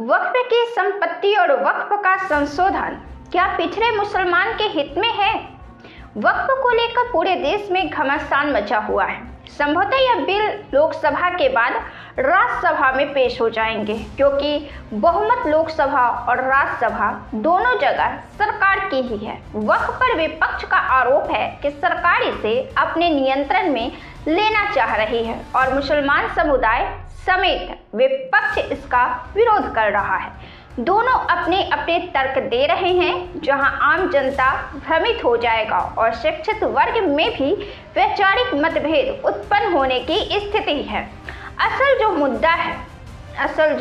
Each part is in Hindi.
वक्फ की संपत्ति और वक्फ का संशोधन क्या पिछड़े मुसलमान के हित में है? वक्फ को लेकर पूरे देश में घमासान मचा हुआ है। संभवतः यह बिल लोकसभा के बाद राज्यसभा में पेश हो जाएंगे, क्योंकि बहुमत लोकसभा और राज्यसभा दोनों जगह सरकार की ही है। वक्फ पर विपक्ष का आरोप है कि सरकार इसे अपने नियंत्रण में लेना चाह रही है और मुसलमान समुदाय समेत विपक्ष इसका विरोध कर रहा है। दोनों अपने अपने तर्क दे रहे हैं, जहां आम जनता भ्रमित हो जाएगा और शिक्षित वर्ग में भी वैचारिक मतभेद उत्पन्न होने की स्थिति है। असल जो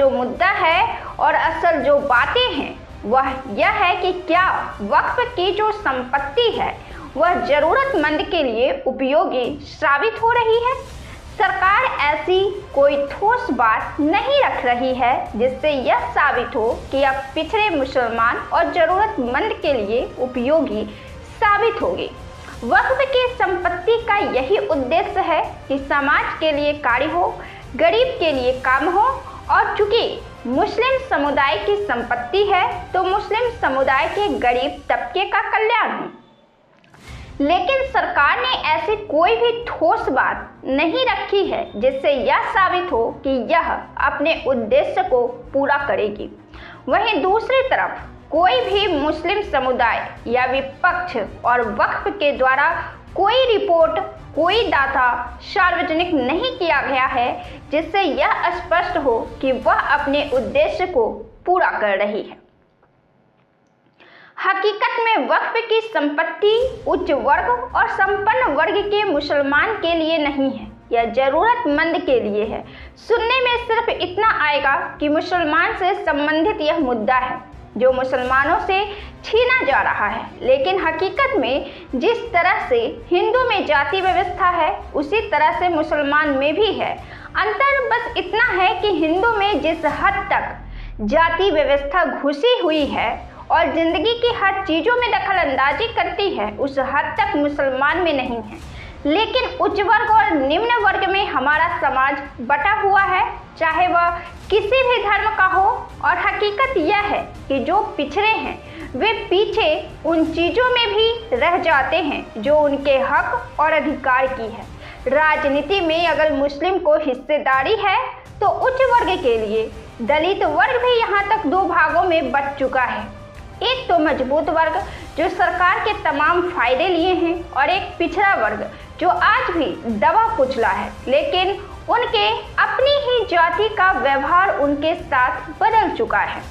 मुद्दा है और असल जो बातें हैं वह यह है कि क्या वक्फ की जो संपत्ति है वह जरूरतमंद के लिए उपयोगी साबित हो रही है। सरकार ऐसी कोई ठोस बात नहीं रख रही है जिससे यह साबित हो कि यह पिछड़े मुसलमान और जरूरतमंद के लिए उपयोगी साबित होगी। वक्फ की संपत्ति का यही उद्देश्य है कि समाज के लिए कार्य हो, गरीब के लिए काम हो, और चूंकि मुस्लिम समुदाय की संपत्ति है तो मुस्लिम समुदाय के गरीब तबके का कल्याण हो। लेकिन सरकार ने ऐसी कोई भी ठोस बात नहीं रखी है जिससे यह साबित हो कि यह अपने उद्देश्य को पूरा करेगी। वहीं दूसरी तरफ कोई भी मुस्लिम समुदाय या विपक्ष और वक्फ के द्वारा कोई रिपोर्ट, कोई डाटा सार्वजनिक नहीं किया गया है जिससे यह स्पष्ट हो कि वह अपने उद्देश्य को पूरा कर रही है। हकीकत में वक्फ की संपत्ति उच्च वर्ग और संपन्न वर्ग के मुसलमान के लिए नहीं है, यह जरूरतमंद के लिए है। सुनने में सिर्फ इतना आएगा कि मुसलमान से संबंधित यह मुद्दा है जो मुसलमानों से छीना जा रहा है, लेकिन हकीकत में जिस तरह से हिंदू में जाति व्यवस्था है उसी तरह से मुसलमान में भी है। अंतर बस इतना है कि हिंदू में जिस हद तक जाति व्यवस्था घुसी हुई है और जिंदगी की हर चीज़ों में दखल अंदाजी करती है, उस हद तक मुसलमान में नहीं है। लेकिन उच्च वर्ग और निम्न वर्ग में हमारा समाज बटा हुआ है, चाहे वह किसी भी धर्म का हो। और हकीकत यह है कि जो पिछड़े हैं वे पीछे उन चीज़ों में भी रह जाते हैं जो उनके हक और अधिकार की है। राजनीति में अगर मुस्लिम को हिस्सेदारी है तो उच्च वर्ग के लिए दलित वर्ग भी यहाँ तक दो भागों में बट चुका है। एक तो मजबूत वर्ग जो सरकार के तमाम फायदे लिए हैं और एक पिछड़ा वर्ग जो आज भी दबा कुचला है, लेकिन उनके अपनी ही जाति का व्यवहार उनके साथ बदल चुका है।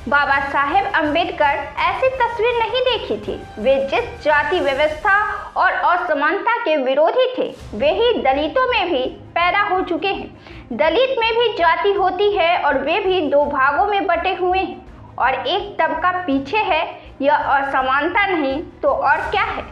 बाबा साहेब अम्बेडकर ऐसी तस्वीर नहीं देखी थी। वे जिस जाति व्यवस्था और असमानता के विरोधी थे वे ही दलितों में भी पैदा हो चुके हैं। दलित में भी जाति होती है और वे भी दो भागों में बटे हुए हैं और एक तबका पीछे है। यह असमानता नहीं तो और क्या है।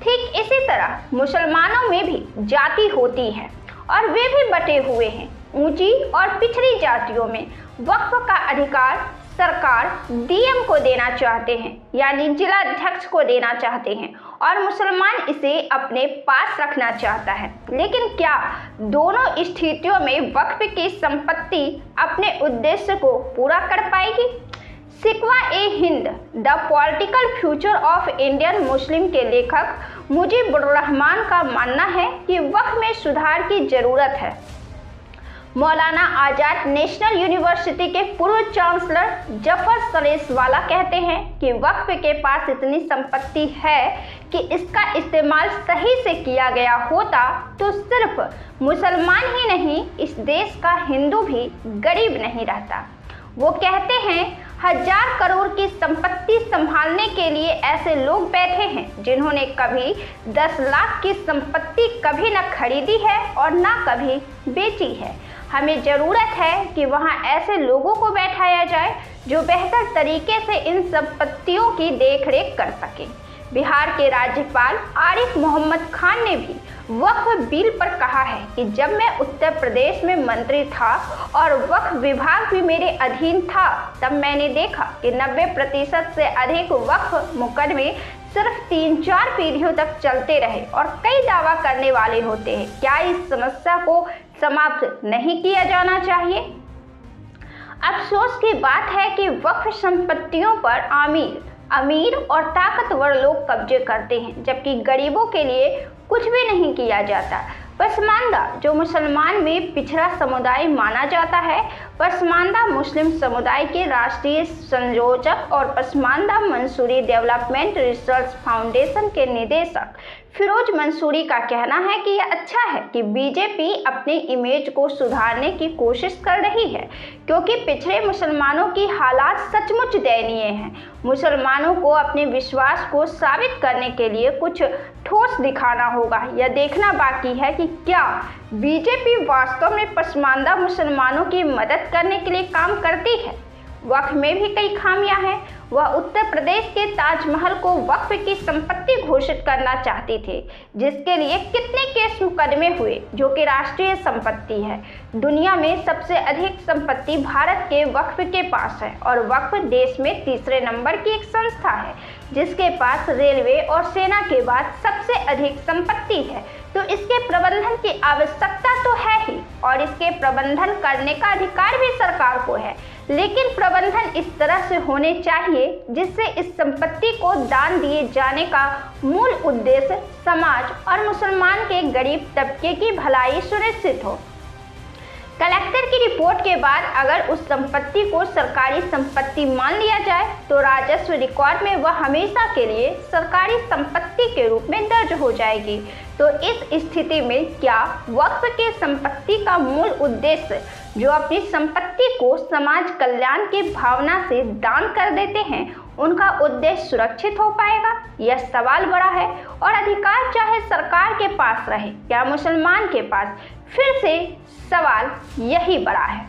ठीक इसी तरह मुसलमानों में भी जाति होती है और वे भी बटे हुए हैं। ऊंची और पिछड़ी जातियों में वक्फ का अधिकार सरकार डीएम को देना चाहते हैं, यानी जिला अध्यक्ष को देना चाहते हैं, और मुसलमान इसे अपने पास रखना चाहता है। लेकिन क्या दोनों स्थितियों में वक्फ की संपत्ति अपने उद्देश्य को पूरा कर पाएगी? Shikwa e Hind the political future of Indian Muslim के लेखक मुजीबुर रहमान का मानना है कि वक्फ में सुधार की जरूरत है। मौलाना आजाद नेशनल यूनिवर्सिटी के पूर्व चांसलर जफर सलेसवाला कहते हैं कि वक्फ के पास इतनी संपत्ति है कि इसका इस्तेमाल सही से किया गया होता तो सिर्फ मुसलमान ही नहीं, इस देश का हिंदू भी गरीब नहीं रहता। वो कहते हैं 1000 करोड़ की संपत्ति संभालने के लिए ऐसे लोग बैठे हैं जिन्होंने कभी 10 लाख की संपत्ति कभी न खरीदी है और न कभी बेची है। हमें ज़रूरत है कि वहाँ ऐसे लोगों को बैठाया जाए जो बेहतर तरीके से इन संपत्तियों की देखरेख कर सकें। बिहार के राज्यपाल आरिफ मोहम्मद खान ने भी वक्फ बिल पर कहा है कि जब मैं उत्तर प्रदेश में मंत्री था और वक्फ विभाग भी मेरे अधीन था तब मैंने देखा कि 90% से अधिक वक्फ मुकदमे सिर्फ 3-4 पीढ़ियों तक चलते रहे और कई दावा करने वाले होते हैं। क्या इस समस्या को समाप्त नहीं किया जाना चाहिए? अफसोस की बात है कि वक्फ संपत्तियों पर अमीर और ताकतवर लोग कब्जे करते हैं, जबकि गरीबों के लिए कुछ भी नहीं किया जाता। पसमानदा, जो मुसलमान में पिछड़ा समुदाय माना जाता है, पसमानदा मुस्लिम समुदाय के राष्ट्रीय संयोजक और Pasmanda Mansuri development research foundation के निदेशक फिरोज मंसूरी का कहना है कि यह अच्छा है कि बीजेपी अपनी इमेज को सुधारने की कोशिश कर रही है, क्योंकि पिछड़े मुसलमानों की हालात सचमुच दयनीय हैं। मुसलमानों को अपने विश्वास को साबित करने के लिए कुछ ठोस दिखाना होगा। यह देखना बाकी है कि क्या बीजेपी वास्तव में पसमानदा मुसलमानों की मदद करने के लिए काम करती है। वक्फ में भी कई खामियां हैं। वह उत्तर प्रदेश के ताजमहल को वक्फ की संपत्ति घोषित करना चाहती थी, जिसके लिए कितने केस मुकदमे हुए, जो कि राष्ट्रीय संपत्ति है। दुनिया में सबसे अधिक संपत्ति भारत के वक्फ के पास है और वक्फ देश में तीसरे नंबर की एक संस्था है, जिसके पास रेलवे और सेना के बाद सबसे अधिक संपत्ति है। तो इसके प्रबंधन की आवश्यकता तो है ही और इसके प्रबंधन करने का अधिकार भी सरकार को है, लेकिन प्रबंधन इस तरह से होने चाहिए जिससे इस संपत्ति को दान दिए जाने का मूल उद्देश्य समाज और मुसलमान के गरीब तबके की भलाई सुनिश्चित हो। कलेक्टर की रिपोर्ट के बाद अगर उस संपत्ति को सरकारी संपत्ति मान लिया जाए तो राजस्व रिकॉर्ड में वह हमेशा के लिए सरकारी संपत्ति के रूप में दर्ज हो जाएगी। तो इस स्थिति में क्या वक्फ के संपत्ति का मूल उद्देश्य, जो अपनी संपत्ति को समाज कल्याण की भावना से दान कर देते हैं, उनका उद्देश्य सुरक्षित हो पाएगा? यह सवाल बड़ा है और अधिकार चाहे सरकार के पास रहे या मुसलमान के पास, फिर से सवाल यही बड़ा है।